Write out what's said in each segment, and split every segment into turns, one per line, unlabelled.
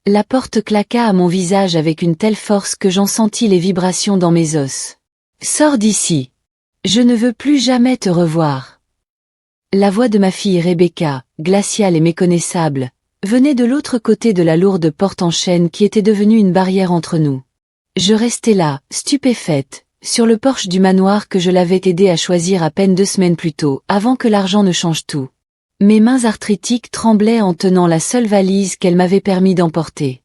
La porte claqua à mon visage avec une telle force que j'en sentis les vibrations dans mes os. « Sors d'ici. Je ne veux plus jamais te revoir. » La voix de ma fille Rebecca, glaciale et méconnaissable, venait de l'autre côté de la lourde porte en chêne qui était devenue une barrière entre nous. Je restais là, stupéfaite, sur le porche du manoir que je l'avais aidé à choisir à peine 2 semaines plus tôt, avant que l'argent ne change tout. Mes mains arthritiques tremblaient en tenant la seule valise qu'elle m'avait permis d'emporter.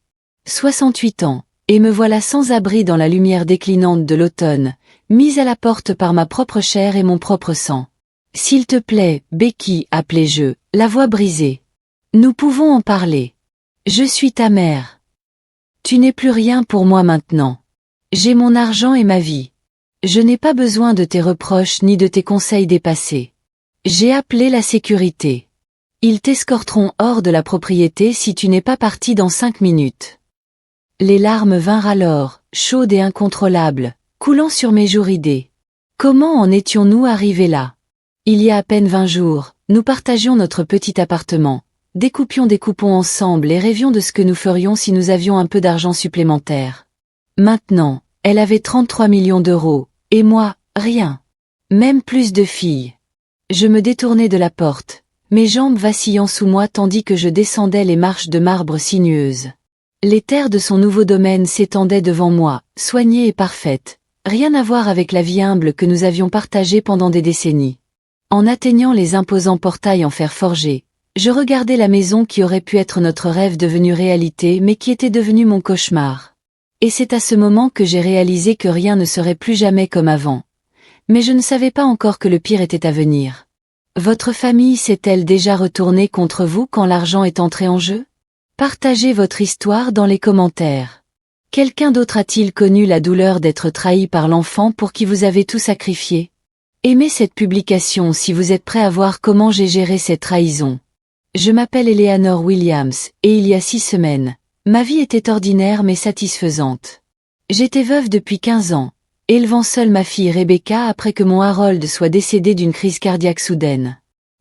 68 ans, et me voilà sans abri dans la lumière déclinante de l'automne, mise à la porte par ma propre chair et mon propre sang. « S'il te plaît, Becky, appelai-je, la voix brisée. Nous pouvons en parler. Je suis ta mère. Tu n'es plus rien pour moi maintenant. J'ai mon argent et ma vie. Je n'ai pas besoin de tes reproches ni de tes conseils dépassés. J'ai appelé la sécurité. Ils t'escorteront hors de la propriété si tu n'es pas parti dans 5 minutes. » Les larmes vinrent alors, chaudes et incontrôlables, coulant sur mes joues ridées. Comment en étions-nous arrivés là? Il y a à peine 20 jours, nous partagions notre petit appartement, découpions des coupons ensemble et rêvions de ce que nous ferions si nous avions un peu d'argent supplémentaire. Maintenant, elle avait 33 millions d'euros, et moi, rien. Même plus de filles. Je me détournai de la porte, mes jambes vacillant sous moi tandis que je descendais les marches de marbre sinueuses. Les terres de son nouveau domaine s'étendaient devant moi, soignées et parfaites, rien à voir avec la vie humble que nous avions partagée pendant des décennies. En atteignant les imposants portails en fer forgé, je regardais la maison qui aurait pu être notre rêve devenu réalité mais qui était devenu mon cauchemar. Et c'est à ce moment que j'ai réalisé que rien ne serait plus jamais comme avant. Mais je ne savais pas encore que le pire était à venir. Votre famille s'est-elle déjà retournée contre vous quand l'argent est entré en jeu? Partagez votre histoire dans les commentaires. Quelqu'un d'autre a-t-il connu la douleur d'être trahi par l'enfant pour qui vous avez tout sacrifié? Aimez cette publication si vous êtes prêt à voir comment j'ai géré cette trahison. Je m'appelle Eleanor Williams, et il y a 6 semaines, ma vie était ordinaire mais satisfaisante. J'étais veuve depuis 15 ans, élevant seule ma fille Rebecca après que mon Harold soit décédé d'une crise cardiaque soudaine.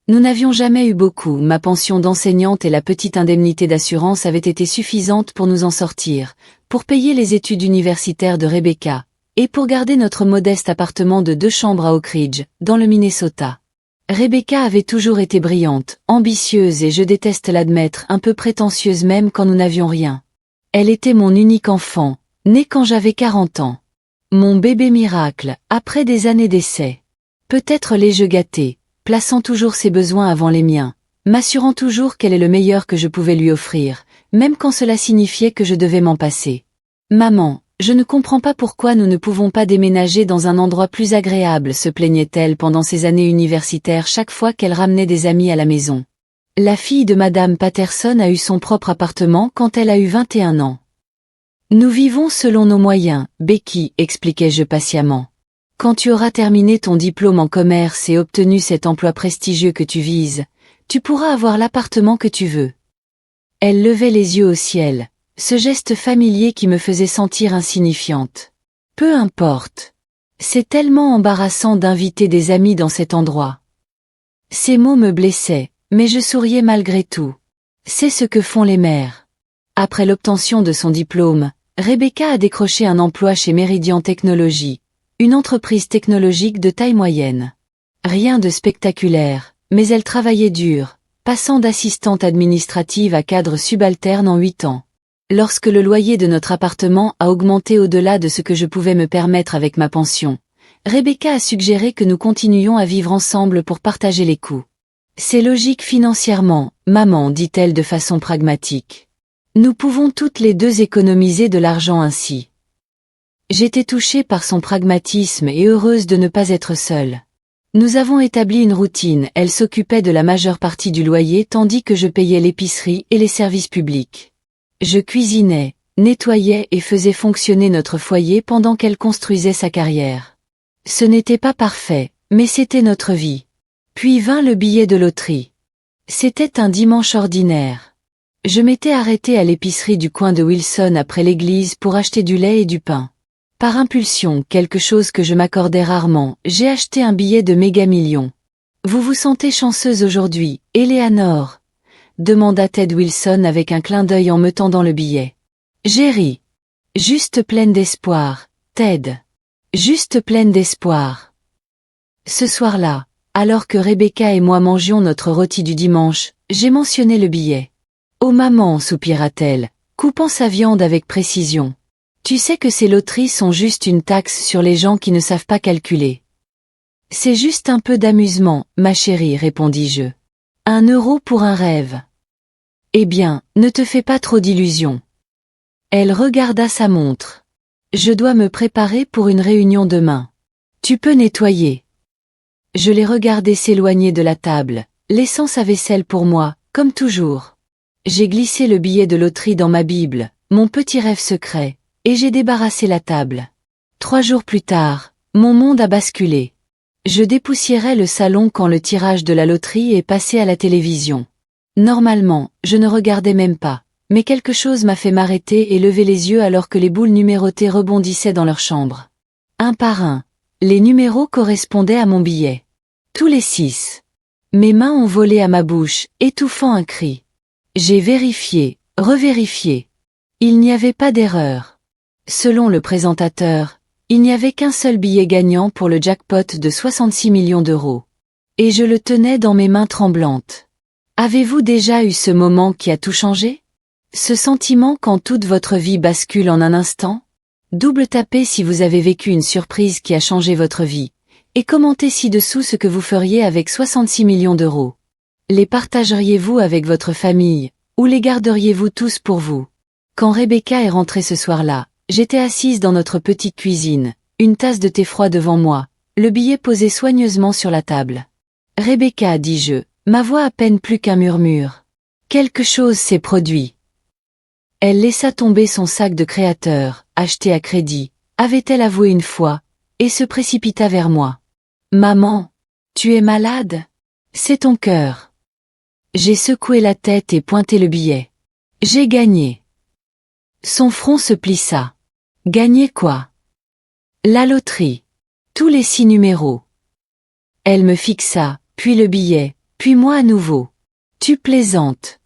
Nous n'avions jamais eu beaucoup, ma pension d'enseignante et la petite indemnité d'assurance avaient été suffisantes pour nous en sortir, pour payer les études universitaires de Rebecca, et pour garder notre modeste appartement de 2 chambres à Oak Ridge, dans le Minnesota. Rebecca avait toujours été brillante, ambitieuse et je déteste l'admettre, un peu prétentieuse même quand nous n'avions rien. Elle était mon unique enfant, né quand j'avais 40 ans. Mon bébé miracle, après des années d'essai. Peut-être l'ai-je gâtée, plaçant toujours ses besoins avant les miens, m'assurant toujours qu'elle est le meilleur que je pouvais lui offrir, même quand cela signifiait que je devais m'en passer. Maman, je ne comprends pas pourquoi nous ne pouvons pas déménager dans un endroit plus agréable, se plaignait-elle pendant ses années universitaires chaque fois qu'elle ramenait des amis à la maison. La fille de Madame Patterson a eu son propre appartement quand elle a eu 21 ans. Nous vivons selon nos moyens, Becky, expliquai-je patiemment. Quand tu auras terminé ton diplôme en commerce et obtenu cet emploi prestigieux que tu vises, tu pourras avoir l'appartement que tu veux. Elle levait les yeux au ciel. Ce geste familier qui me faisait sentir insignifiante. Peu importe. C'est tellement embarrassant d'inviter des amis dans cet endroit. Ces mots me blessaient, mais je souriais malgré tout. C'est ce que font les mères. Après l'obtention de son diplôme, Rebecca a décroché un emploi chez Meridian Technology, une entreprise technologique de taille moyenne. Rien de spectaculaire, mais elle travaillait dur, passant d'assistante administrative à cadre subalterne en 8 ans. Lorsque le loyer de notre appartement a augmenté au-delà de ce que je pouvais me permettre avec ma pension, Rebecca a suggéré que nous continuions à vivre ensemble pour partager les coûts. C'est logique financièrement, maman, dit-elle de façon pragmatique. Nous pouvons toutes les deux économiser de l'argent ainsi. J'étais touchée par son pragmatisme et heureuse de ne pas être seule. Nous avons établi une routine, elle s'occupait de la majeure partie du loyer tandis que je payais l'épicerie et les services publics. Je cuisinais, nettoyais et faisais fonctionner notre foyer pendant qu'elle construisait sa carrière. Ce n'était pas parfait, mais c'était notre vie. Puis vint le billet de loterie. C'était un dimanche ordinaire. Je m'étais arrêtée à l'épicerie du coin de Wilson après l'église pour acheter du lait et du pain. Par impulsion, quelque chose que je m'accordais rarement, j'ai acheté un billet de méga million. Vous vous sentez chanceuse aujourd'hui, Eleanor. demanda Ted Wilson avec un clin d'œil en me tendant le billet. J'ai ri. Juste pleine d'espoir, Ted. Juste pleine d'espoir. Ce soir-là, alors que Rebecca et moi mangions notre rôti du dimanche, j'ai mentionné le billet. Oh maman, soupira-t-elle, coupant sa viande avec précision. Tu sais que ces loteries sont juste une taxe sur les gens qui ne savent pas calculer. C'est juste un peu d'amusement, ma chérie, répondis-je. 1 € pour un rêve. Eh bien, ne te fais pas trop d'illusions. Elle regarda sa montre. Je dois me préparer pour une réunion demain. Tu peux nettoyer. Je l'ai regardé s'éloigner de la table, laissant sa vaisselle pour moi, comme toujours. J'ai glissé le billet de loterie dans ma Bible, mon petit rêve secret, et j'ai débarrassé la table. 3 jours plus tard, mon monde a basculé. Je dépoussiérais le salon quand le tirage de la loterie est passé à la télévision. Normalement, je ne regardais même pas, mais quelque chose m'a fait m'arrêter et lever les yeux alors que les boules numérotées rebondissaient dans leur chambre. Un par un, les numéros correspondaient à mon billet. Tous les 6. Mes mains ont volé à ma bouche, étouffant un cri. J'ai vérifié, revérifié. Il n'y avait pas d'erreur. Selon le présentateur, il n'y avait qu'un seul billet gagnant pour le jackpot de 66 millions d'euros. Et je le tenais dans mes mains tremblantes. Avez-vous déjà eu ce moment qui a tout changé? Ce sentiment quand toute votre vie bascule en un instant? Double tapez si vous avez vécu une surprise qui a changé votre vie, et commentez ci-dessous ce que vous feriez avec 66 millions d'euros. Les partageriez-vous avec votre famille, ou les garderiez-vous tous pour vous? Quand Rebecca est rentrée ce soir-là, j'étais assise dans notre petite cuisine, une tasse de thé froid devant moi, le billet posé soigneusement sur la table. Rebecca, dis-je, ma voix à peine plus qu'un murmure. Quelque chose s'est produit. Elle laissa tomber son sac de créateur, acheté à crédit, avait-elle avoué une fois, et se précipita vers moi. Maman, tu es malade? C'est ton cœur. J'ai secoué la tête et pointé le billet. J'ai gagné. Son front se plissa. Gagner quoi? La loterie. Tous les 6 numéros. Elle me fixa, puis le billet, puis moi à nouveau. Tu plaisantes.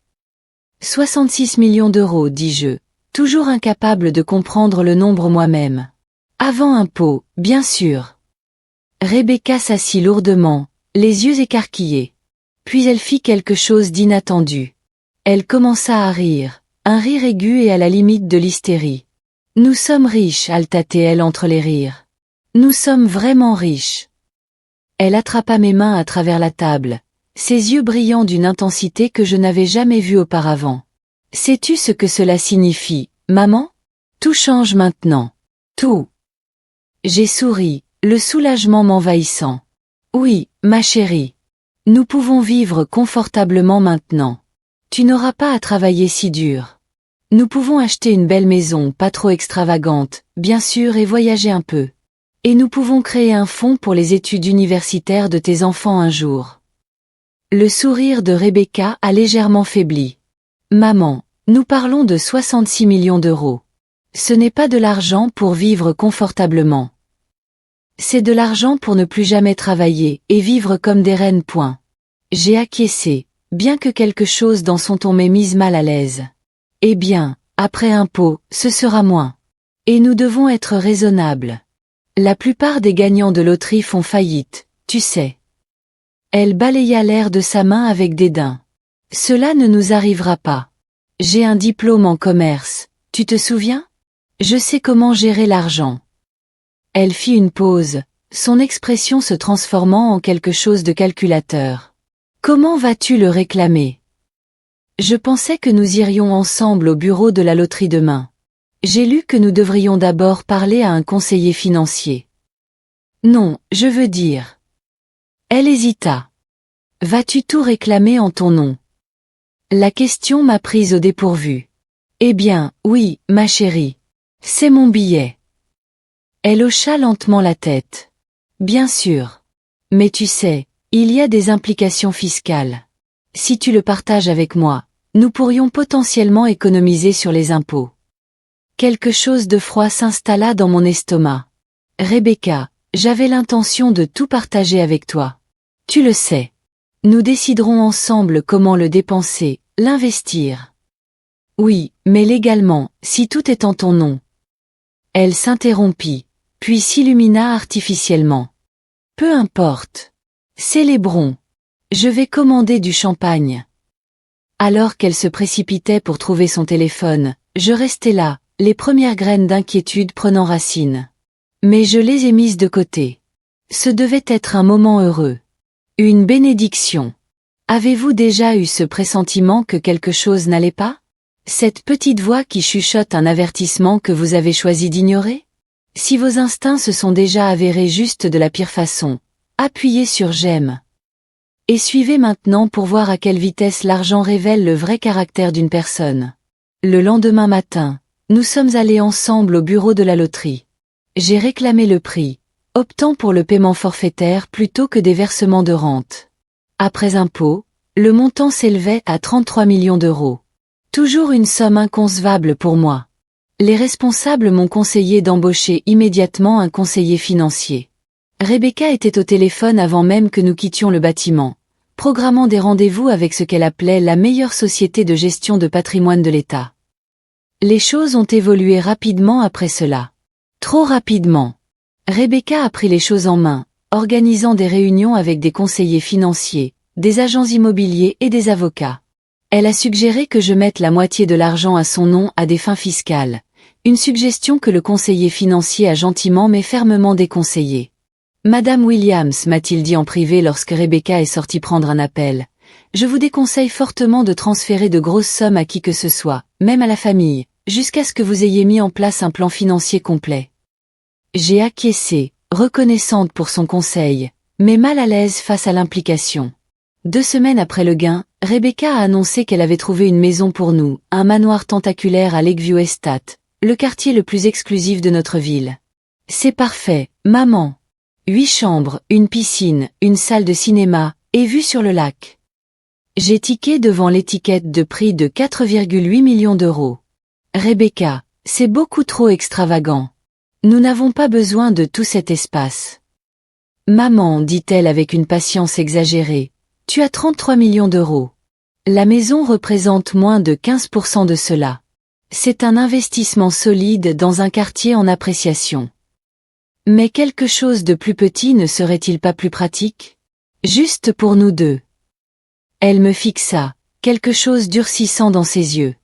66 millions d'euros, dis-je, toujours incapable de comprendre le nombre moi-même. Avant impôt, bien sûr. Rebecca s'assit lourdement, les yeux écarquillés. Puis elle fit quelque chose d'inattendu. Elle commença à rire, un rire aigu et à la limite de l'hystérie. Nous sommes riches, halta-t-elle entre les rires. Nous sommes vraiment riches. Elle attrapa mes mains à travers la table, ses yeux brillants d'une intensité que je n'avais jamais vue auparavant. Sais-tu ce que cela signifie, maman? Tout change maintenant. Tout. J'ai souri, le soulagement m'envahissant. Oui, ma chérie. Nous pouvons vivre confortablement maintenant. Tu n'auras pas à travailler si dur. Nous pouvons acheter une belle maison, pas trop extravagante, bien sûr, et voyager un peu. Et nous pouvons créer un fonds pour les études universitaires de tes enfants un jour. Le sourire de Rebecca a légèrement faibli. Maman, nous parlons de 66 millions d'euros. Ce n'est pas de l'argent pour vivre confortablement. C'est de l'argent pour ne plus jamais travailler et vivre comme des reines. Point. J'ai acquiescé, bien que quelque chose dans son ton m'ait mise mal à l'aise. Eh bien, après impôt, ce sera moins. Et nous devons être raisonnables. La plupart des gagnants de loterie font faillite, tu sais. Elle balaya l'air de sa main avec dédain. Cela ne nous arrivera pas. J'ai un diplôme en commerce, tu te souviens? Je sais comment gérer l'argent. Elle fit une pause, son expression se transformant en quelque chose de calculateur. Comment vas-tu le réclamer? Je pensais que nous irions ensemble au bureau de la loterie demain. J'ai lu que nous devrions d'abord parler à un conseiller financier. Non, je veux dire. Elle hésita. Vas-tu tout réclamer en ton nom? La question m'a prise au dépourvu. Eh bien, oui, ma chérie. C'est mon billet. Elle hocha lentement la tête. Bien sûr. Mais tu sais, il y a des implications fiscales. Si tu le partages avec moi, nous pourrions potentiellement économiser sur les impôts. Quelque chose de froid s'installa dans mon estomac. Rebecca, j'avais l'intention de tout partager avec toi. Tu le sais. Nous déciderons ensemble comment le dépenser, l'investir. Oui, mais légalement, si tout est en ton nom. Elle s'interrompit, puis s'illumina artificiellement. Peu importe. Célébrons. Je vais commander du champagne. Alors qu'elle se précipitait pour trouver son téléphone, je restais là, les premières graines d'inquiétude prenant racine. Mais je les ai mises de côté. Ce devait être un moment heureux. Une bénédiction. Avez-vous déjà eu ce pressentiment que quelque chose n'allait pas? Cette petite voix qui chuchote un avertissement que vous avez choisi d'ignorer? Si vos instincts se sont déjà avérés juste de la pire façon, appuyez sur j'aime. Et suivez maintenant pour voir à quelle vitesse l'argent révèle le vrai caractère d'une personne. Le lendemain matin, nous sommes allés ensemble au bureau de la loterie. J'ai réclamé le prix, optant pour le paiement forfaitaire plutôt que des versements de rente. Après impôt, le montant s'élevait à 33 millions d'euros. Toujours une somme inconcevable pour moi. Les responsables m'ont conseillé d'embaucher immédiatement un conseiller financier. Rebecca était au téléphone avant même que nous quittions le bâtiment, programmant des rendez-vous avec ce qu'elle appelait la meilleure société de gestion de patrimoine de l'État. Les choses ont évolué rapidement après cela. Trop rapidement. Rebecca a pris les choses en main, organisant des réunions avec des conseillers financiers, des agents immobiliers et des avocats. Elle a suggéré que je mette la moitié de l'argent à son nom à des fins fiscales, une suggestion que le conseiller financier a gentiment mais fermement déconseillée. Madame Williams, m'a-t-il dit en privé lorsque Rebecca est sortie prendre un appel, je vous déconseille fortement de transférer de grosses sommes à qui que ce soit, même à la famille, jusqu'à ce que vous ayez mis en place un plan financier complet. J'ai acquiescé, reconnaissante pour son conseil, mais mal à l'aise face à l'implication. 2 semaines après le gain, Rebecca a annoncé qu'elle avait trouvé une maison pour nous, un manoir tentaculaire à Lakeview Estate, le quartier le plus exclusif de notre ville. C'est parfait, maman. 8 chambres, une piscine, une salle de cinéma, et vue sur le lac. J'ai tiqué devant l'étiquette de prix de 4,8 millions d'euros. Rebecca, c'est beaucoup trop extravagant. Nous n'avons pas besoin de tout cet espace. Maman, dit-elle avec une patience exagérée, tu as 33 millions d'euros. La maison représente moins de 15% de cela. C'est un investissement solide dans un quartier en appréciation. Mais quelque chose de plus petit ne serait-il pas plus pratique? Juste pour nous deux. Elle me fixa, quelque chose durcissant dans ses yeux.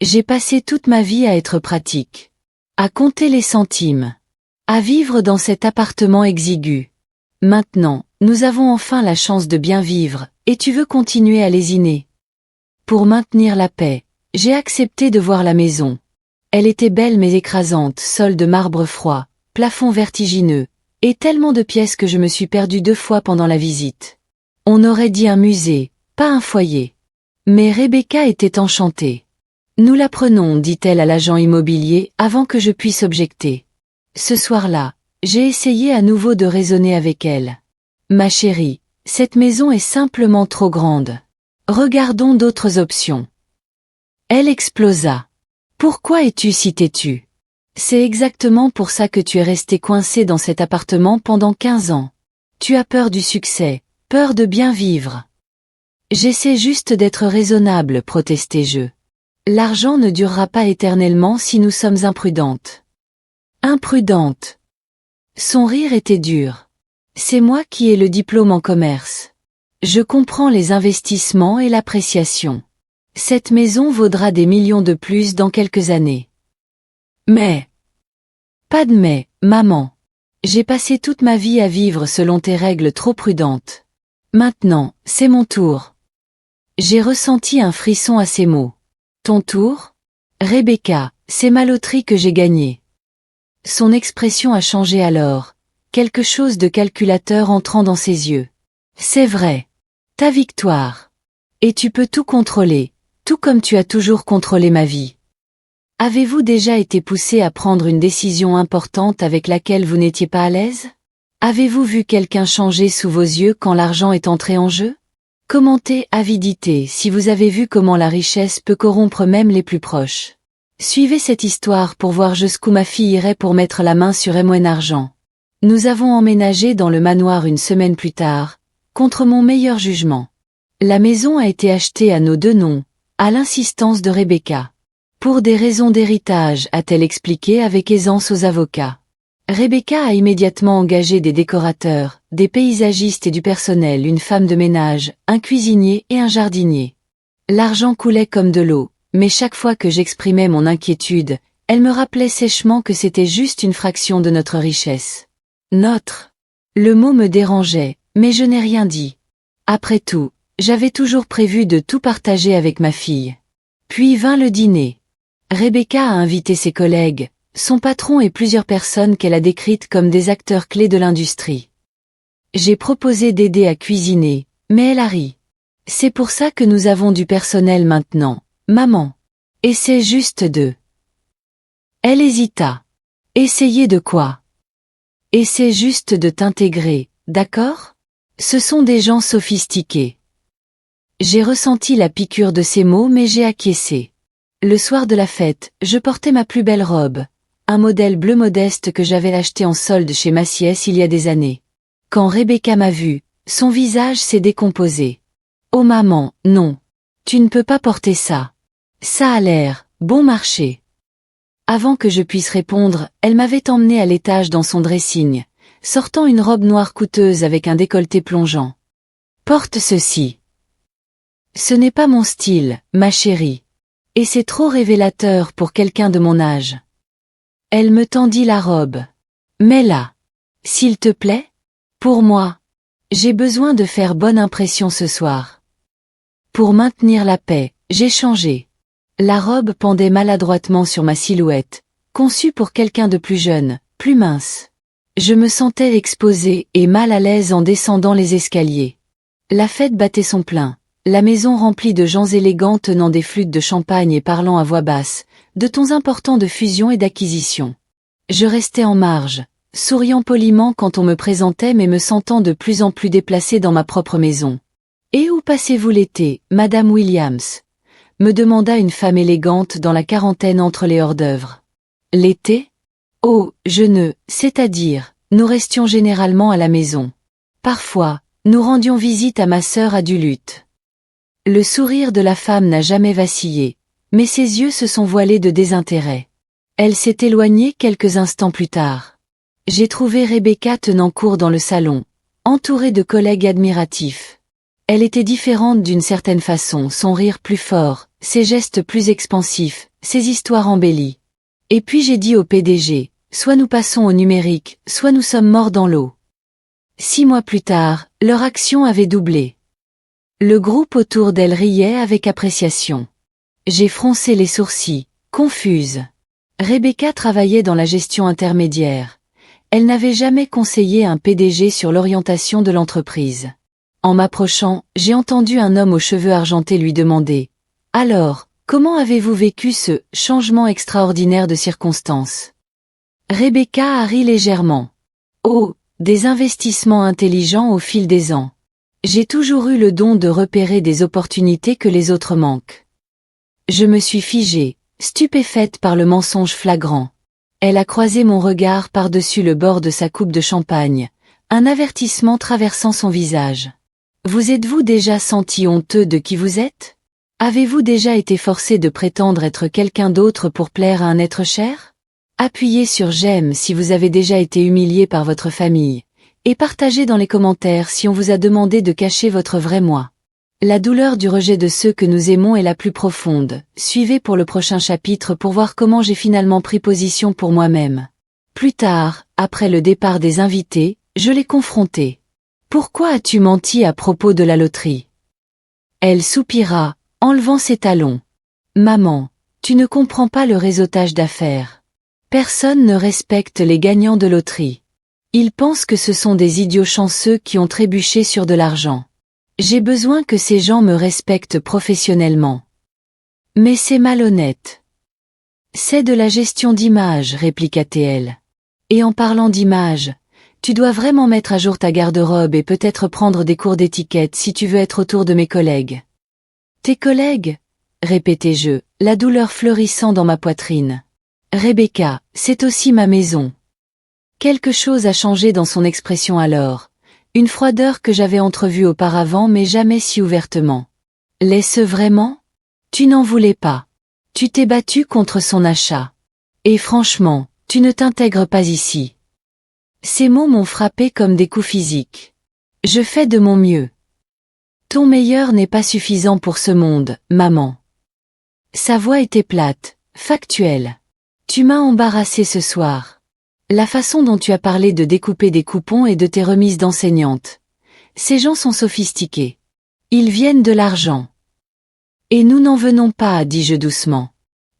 J'ai passé toute ma vie à être pratique. À compter les centimes. À vivre dans cet appartement exigu. Maintenant, nous avons enfin la chance de bien vivre, et tu veux continuer à lésiner. Pour maintenir la paix, j'ai accepté de voir la maison. Elle était belle mais écrasante, sol de marbre froid, plafond vertigineux, et tellement de pièces que je me suis perdue 2 fois pendant la visite. On aurait dit un musée, pas un foyer. Mais Rebecca était enchantée. Nous la prenons, dit-elle à l'agent immobilier avant que je puisse objecter. Ce soir-là, j'ai essayé à nouveau de raisonner avec elle. Ma chérie, cette maison est simplement trop grande. Regardons d'autres options. Elle explosa. Pourquoi es-tu si têtue? C'est exactement pour ça que tu es resté coincé dans cet appartement pendant 15 ans. Tu as peur du succès, peur de bien vivre. J'essaie juste d'être raisonnable, protestai-je. L'argent ne durera pas éternellement si nous sommes imprudentes. Imprudente. Son rire était dur. C'est moi qui ai le diplôme en commerce. Je comprends les investissements et l'appréciation. Cette maison vaudra des millions de plus dans quelques années. Mais... Pas de mais, maman. J'ai passé toute ma vie à vivre selon tes règles trop prudentes. Maintenant, c'est mon tour. J'ai ressenti un frisson à ces mots. Ton tour? Rebecca, c'est ma loterie que j'ai gagnée. Son expression a changé alors, quelque chose de calculateur entrant dans ses yeux. C'est vrai. Ta victoire. Et tu peux tout contrôler, tout comme tu as toujours contrôlé ma vie. Avez-vous déjà été poussé à prendre une décision importante avec laquelle vous n'étiez pas à l'aise? Avez-vous vu quelqu'un changer sous vos yeux quand l'argent est entré en jeu? Commentez avidité si vous avez vu comment la richesse peut corrompre même les plus proches. Suivez cette histoire pour voir jusqu'où ma fille irait pour mettre la main sur Moyen Argent. Nous avons emménagé dans le manoir une semaine plus tard, contre mon meilleur jugement. La maison a été achetée à nos 2 noms, À l'insistance de Rebecca. Pour des raisons d'héritage, a-t-elle expliqué avec aisance aux avocats. Rebecca a immédiatement engagé des décorateurs, des paysagistes et du personnel, une femme de ménage, un cuisinier et un jardinier. L'argent coulait comme de l'eau, mais chaque fois que j'exprimais mon inquiétude, elle me rappelait sèchement que c'était juste une fraction de notre richesse. Notre. Le mot me dérangeait, mais je n'ai rien dit. Après tout, j'avais toujours prévu de tout partager avec ma fille. Puis vint le dîner. Rebecca a invité ses collègues, son patron et plusieurs personnes qu'elle a décrites comme des acteurs clés de l'industrie. J'ai proposé d'aider à cuisiner, mais elle a ri. C'est pour ça que nous avons du personnel maintenant, maman. Et c'est juste de... Elle hésita. Essayer de quoi? Et c'est juste de t'intégrer, d'accord? Ce sont des gens sophistiqués. J'ai ressenti la piqûre de ces mots mais j'ai acquiescé. Le soir de la fête, je portais ma plus belle robe, un modèle bleu modeste que j'avais acheté en solde chez Massiès il y a des années. Quand Rebecca m'a vue, son visage s'est décomposé. Oh maman, non. Tu ne peux pas porter ça. Ça a l'air, bon marché. Avant que je puisse répondre, elle m'avait emmené à l'étage dans son dressing, sortant une robe noire coûteuse avec un décolleté plongeant. Porte ceci. Ce n'est pas mon style, ma chérie. Et c'est trop révélateur pour quelqu'un de mon âge. Elle me tendit la robe. Mets-la. S'il te plaît? Pour moi. J'ai besoin de faire bonne impression ce soir. Pour maintenir la paix, j'ai changé. La robe pendait maladroitement sur ma silhouette, conçue pour quelqu'un de plus jeune, plus mince. Je me sentais exposée et mal à l'aise en descendant les escaliers. La fête battait son plein. La maison remplie de gens élégants tenant des flûtes de champagne et parlant à voix basse, de tons importants de fusion et d'acquisition. Je restais en marge, souriant poliment quand on me présentait mais me sentant de plus en plus déplacée dans ma propre maison. « Et où passez-vous l'été, Madame Williams ?» me demanda une femme élégante dans la quarantaine entre les hors-d'œuvre. « L'été ? Oh, c'est-à-dire, nous restions généralement à la maison. Parfois, nous rendions visite à ma sœur à Duluth. » Le sourire de la femme n'a jamais vacillé, mais ses yeux se sont voilés de désintérêt. Elle s'est éloignée quelques instants plus tard. J'ai trouvé Rebecca tenant cours dans le salon, entourée de collègues admiratifs. Elle était différente d'une certaine façon, son rire plus fort, ses gestes plus expansifs, ses histoires embellies. Et puis j'ai dit au PDG, soit nous passons au numérique, soit nous sommes morts dans l'eau. 6 mois plus tard, leur action avait doublé. Le groupe autour d'elle riait avec appréciation. J'ai froncé les sourcils, confuse. Rebecca travaillait dans la gestion intermédiaire. Elle n'avait jamais conseillé un PDG sur l'orientation de l'entreprise. En m'approchant, j'ai entendu un homme aux cheveux argentés lui demander « Alors, comment avez-vous vécu ce changement extraordinaire de circonstances ?» Rebecca a ri légèrement. « Oh, des investissements intelligents au fil des ans. J'ai toujours eu le don de repérer des opportunités que les autres manquent. » Je me suis figée, stupéfaite par le mensonge flagrant. Elle a croisé mon regard par-dessus le bord de sa coupe de champagne, un avertissement traversant son visage. Vous êtes-vous déjà senti honteux de qui vous êtes? Avez-vous déjà été forcé de prétendre être quelqu'un d'autre pour plaire à un être cher? Appuyez sur j'aime si vous avez déjà été humilié par votre famille. Et partagez dans les commentaires si on vous a demandé de cacher votre vrai moi. La douleur du rejet de ceux que nous aimons est la plus profonde. Suivez pour le prochain chapitre pour voir comment j'ai finalement pris position pour moi-même. Plus tard, après le départ des invités, je l'ai confrontée. Pourquoi as-tu menti à propos de la loterie? Elle soupira, enlevant ses talons. Maman, tu ne comprends pas le réseautage d'affaires. Personne ne respecte les gagnants de loterie. Ils pensent que ce sont des idiots chanceux qui ont trébuché sur de l'argent. J'ai besoin que ces gens me respectent professionnellement. Mais c'est malhonnête. C'est de la gestion d'image, répliqua-t-elle. Et en parlant d'image, tu dois vraiment mettre à jour ta garde-robe et peut-être prendre des cours d'étiquette si tu veux être autour de mes collègues. Tes collègues? Répétai-je, la douleur fleurissant dans ma poitrine. Rebecca, c'est aussi ma maison. Quelque chose a changé dans son expression alors, une froideur que j'avais entrevue auparavant mais jamais si ouvertement. L'est-ce vraiment? Tu n'en voulais pas. Tu t'es battu contre son achat. Et franchement, tu ne t'intègres pas ici. Ces mots m'ont frappé comme des coups physiques. Je fais de mon mieux. Ton meilleur n'est pas suffisant pour ce monde, maman. Sa voix était plate, factuelle. Tu m'as embarrassé ce soir. La façon dont tu as parlé de découper des coupons et de tes remises d'enseignante. Ces gens sont sophistiqués. Ils viennent de l'argent. Et nous n'en venons pas, dis-je doucement.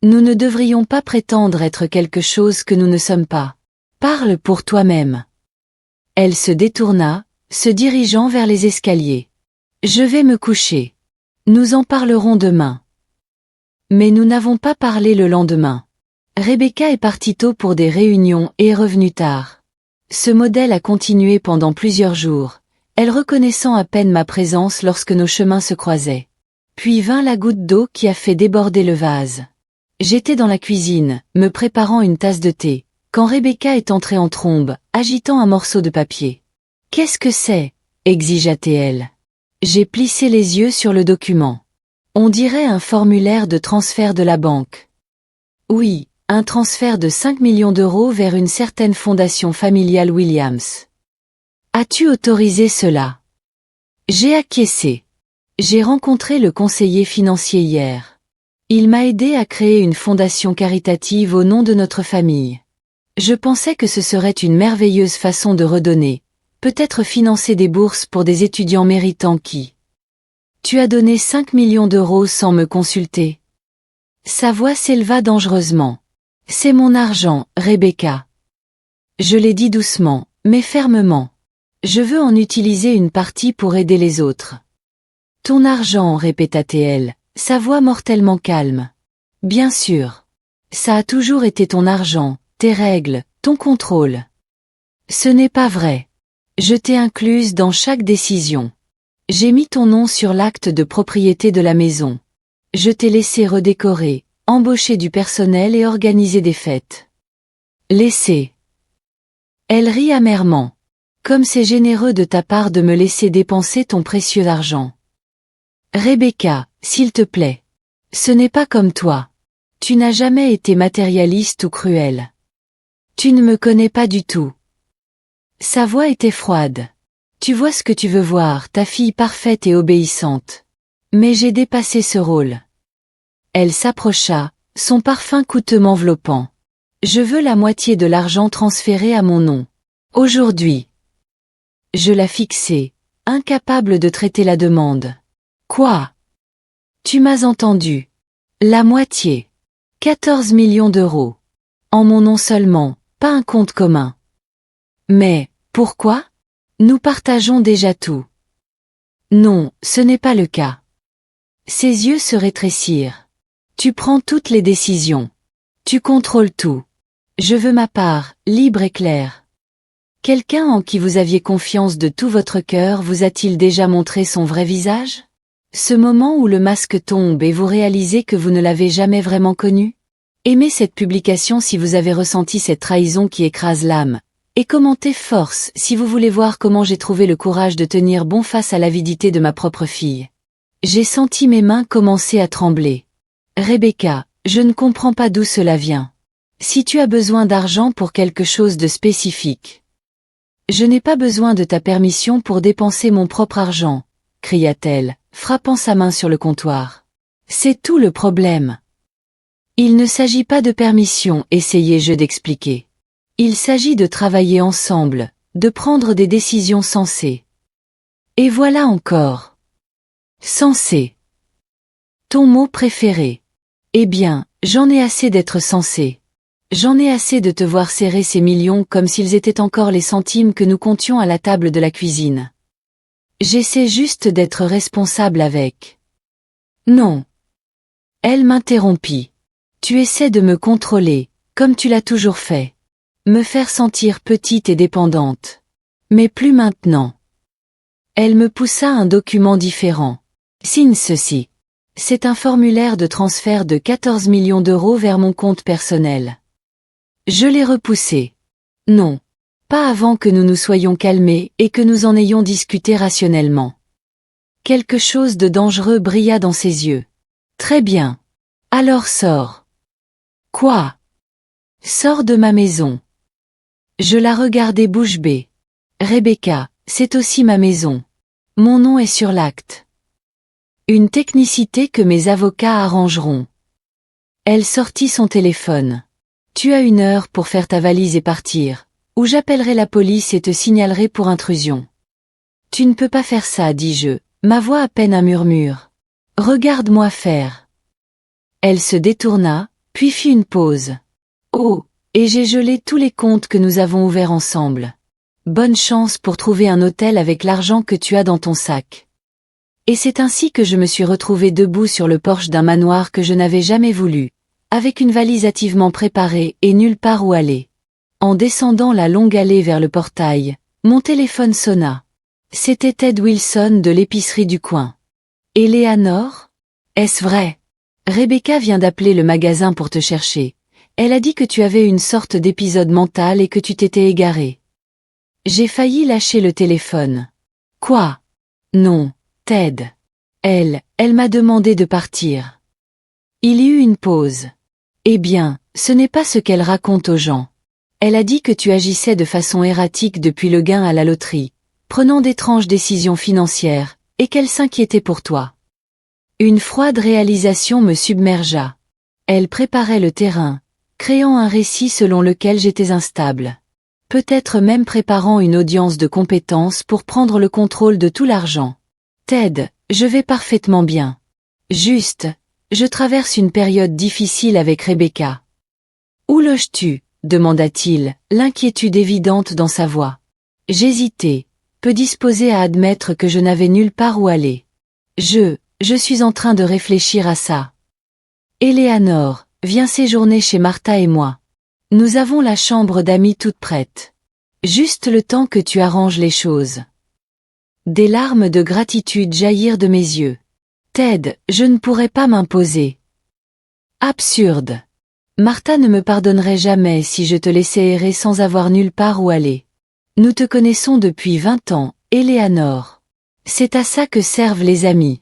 Nous ne devrions pas prétendre être quelque chose que nous ne sommes pas. Parle pour toi-même. Elle se détourna, se dirigeant vers les escaliers. Je vais me coucher. Nous en parlerons demain. Mais nous n'avons pas parlé le lendemain. Rebecca est partie tôt pour des réunions et est revenue tard. Ce modèle a continué pendant plusieurs jours, elle reconnaissant à peine ma présence lorsque nos chemins se croisaient. Puis vint la goutte d'eau qui a fait déborder le vase. J'étais dans la cuisine, me préparant une tasse de thé, quand Rebecca est entrée en trombe, agitant un morceau de papier. « Qu'est-ce que c'est » exigea-t-elle. J'ai plissé les yeux sur le document. On dirait un formulaire de transfert de la banque. Oui, un transfert de 5 millions d'euros vers une certaine fondation familiale Williams. As-tu autorisé cela? J'ai acquiescé. J'ai rencontré le conseiller financier hier. Il m'a aidé à créer une fondation caritative au nom de notre famille. Je pensais que ce serait une merveilleuse façon de redonner, peut-être financer des bourses pour des étudiants méritants qui... Tu as donné 5 millions d'euros sans me consulter. Sa voix s'éleva dangereusement. C'est mon argent, Rebecca. Je l'ai dit doucement, mais fermement. Je veux en utiliser une partie pour aider les autres. Ton argent, répéta-t-elle, sa voix mortellement calme. Bien sûr. Ça a toujours été ton argent, tes règles, ton contrôle. Ce n'est pas vrai. Je t'ai incluse dans chaque décision. J'ai mis ton nom sur l'acte de propriété de la maison. Je t'ai laissé redécorer, embaucher du personnel et organiser des fêtes. Laisser. Elle rit amèrement. Comme c'est généreux de ta part de me laisser dépenser ton précieux argent. Rebecca, s'il te plaît. Ce n'est pas comme toi. Tu n'as jamais été matérialiste ou cruel. Tu ne me connais pas du tout. Sa voix était froide. Tu vois ce que tu veux voir, ta fille parfaite et obéissante. Mais j'ai dépassé ce rôle. Elle s'approcha, son parfum coûteux m'enveloppant. Je veux la moitié de l'argent transféré à mon nom. Aujourd'hui. Je la fixai, incapable de traiter la demande. Quoi? Tu m'as entendu. La moitié. 14 millions d'euros. En mon nom seulement, pas un compte commun. Mais, pourquoi? Nous partageons déjà tout. Non, ce n'est pas le cas. Ses yeux se rétrécirent. Tu prends toutes les décisions. Tu contrôles tout. Je veux ma part, libre et claire. Quelqu'un en qui vous aviez confiance de tout votre cœur vous a-t-il déjà montré son vrai visage? Ce moment où le masque tombe et vous réalisez que vous ne l'avez jamais vraiment connu? Aimez cette publication si vous avez ressenti cette trahison qui écrase l'âme. Et commentez force si vous voulez voir comment j'ai trouvé le courage de tenir bon face à l'avidité de ma propre fille. J'ai senti mes mains commencer à trembler. Rebecca, je ne comprends pas d'où cela vient. Si tu as besoin d'argent pour quelque chose de spécifique. Je n'ai pas besoin de ta permission pour dépenser mon propre argent, cria-t-elle, frappant sa main sur le comptoir. C'est tout le problème. Il ne s'agit pas de permission, essayai-je d'expliquer. Il s'agit de travailler ensemble, de prendre des décisions sensées. Et voilà encore. Sensé. Ton mot préféré. Eh bien, j'en ai assez d'être sensé. J'en ai assez de te voir serrer ces millions comme s'ils étaient encore les centimes que nous comptions à la table de la cuisine. J'essaie juste d'être responsable avec. Non. Elle m'interrompit. Tu essaies de me contrôler, comme tu l'as toujours fait. Me faire sentir petite et dépendante. Mais plus maintenant. Elle me poussa un document différent. Signe ceci. C'est un formulaire de transfert de 14 millions d'euros vers mon compte personnel. Je l'ai repoussé. Non. Pas avant que nous nous soyons calmés et que nous en ayons discuté rationnellement. Quelque chose de dangereux brilla dans ses yeux. Très bien. Alors sors. Quoi? Sors de ma maison. Je la regardais bouche bée. Rebecca, c'est aussi ma maison. Mon nom est sur l'acte. Une technicité que mes avocats arrangeront. Elle sortit son téléphone. Tu as 1 heure pour faire ta valise et partir, ou j'appellerai la police et te signalerai pour intrusion. Tu ne peux pas faire ça, dis-je, ma voix à peine un murmure. Regarde-moi faire. Elle se détourna, puis fit une pause. Oh, et j'ai gelé tous les comptes que nous avons ouverts ensemble. Bonne chance pour trouver un hôtel avec l'argent que tu as dans ton sac. Et c'est ainsi que je me suis retrouvée debout sur le porche d'un manoir que je n'avais jamais voulu, avec une valise hâtivement préparée et nulle part où aller. En descendant la longue allée vers le portail, mon téléphone sonna. C'était Ted Wilson de l'épicerie du coin. Eleanor? Est-ce vrai? Rebecca vient d'appeler le magasin pour te chercher. Elle a dit que tu avais une sorte d'épisode mental et que tu t'étais égaré. J'ai failli lâcher le téléphone. Quoi? Non, Ted. Elle m'a demandé de partir. Il y eut une pause. Eh bien, ce n'est pas ce qu'elle raconte aux gens. Elle a dit que tu agissais de façon erratique depuis le gain à la loterie, prenant d'étranges décisions financières, et qu'elle s'inquiétait pour toi. Une froide réalisation me submergea. Elle préparait le terrain, créant un récit selon lequel j'étais instable. Peut-être même préparant une audience de compétences pour prendre le contrôle de tout l'argent. Ted, je vais parfaitement bien. Juste, je traverse une période difficile avec Rebecca. Où loges-tu? Demanda-t-il, l'inquiétude évidente dans sa voix. J'hésitais, peu disposé à admettre que je n'avais nulle part où aller. Je suis en train de réfléchir à ça. Eleanor, viens séjourner chez Martha et moi. Nous avons la chambre d'amis toute prête. Juste le temps que tu arranges les choses. Des larmes de gratitude jaillirent de mes yeux. Ted, je ne pourrais pas m'imposer. Absurde. Martha ne me pardonnerait jamais si je te laissais errer sans avoir nulle part où aller. Nous te connaissons depuis 20 ans, Eleanor. C'est à ça que servent les amis.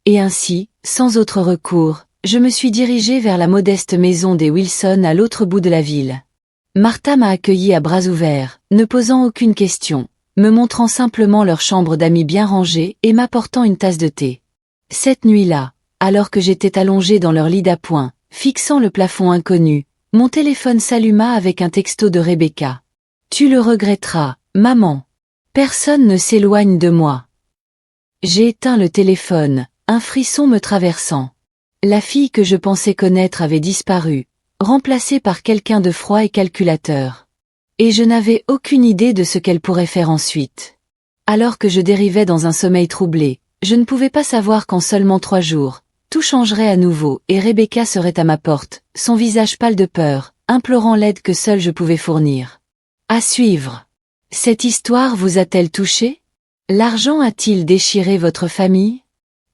Et ainsi, sans autre recours, je me suis dirigée vers la modeste maison des Wilson à l'autre bout de la ville. Martha m'a accueilli à bras ouverts, ne posant aucune question, me montrant simplement leur chambre d'amis bien rangée et m'apportant une tasse de thé. Cette nuit-là, alors que j'étais allongée dans leur lit d'appoint, fixant le plafond inconnu, mon téléphone s'alluma avec un texto de Rebecca. Tu le regretteras, maman. Personne ne s'éloigne de moi. J'ai éteint le téléphone, un frisson me traversant. La fille que je pensais connaître avait disparu, remplacée par quelqu'un de froid et calculateur. Et je n'avais aucune idée de ce qu'elle pourrait faire ensuite. Alors que je dérivais dans un sommeil troublé, je ne pouvais pas savoir qu'en seulement 3 jours, tout changerait à nouveau et Rebecca serait à ma porte, son visage pâle de peur, implorant l'aide que seule je pouvais fournir. À suivre. Cette histoire vous a-t-elle touché? L'argent a-t-il déchiré votre famille?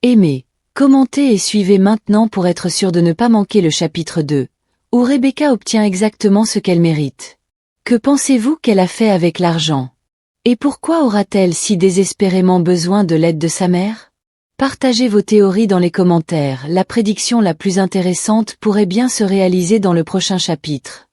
Aimez, commentez et suivez maintenant pour être sûr de ne pas manquer le chapitre 2, où Rebecca obtient exactement ce qu'elle mérite. Que pensez-vous qu'elle a fait avec l'argent? Et pourquoi aura-t-elle si désespérément besoin de l'aide de sa mère? Partagez vos théories dans les commentaires, la prédiction la plus intéressante pourrait bien se réaliser dans le prochain chapitre.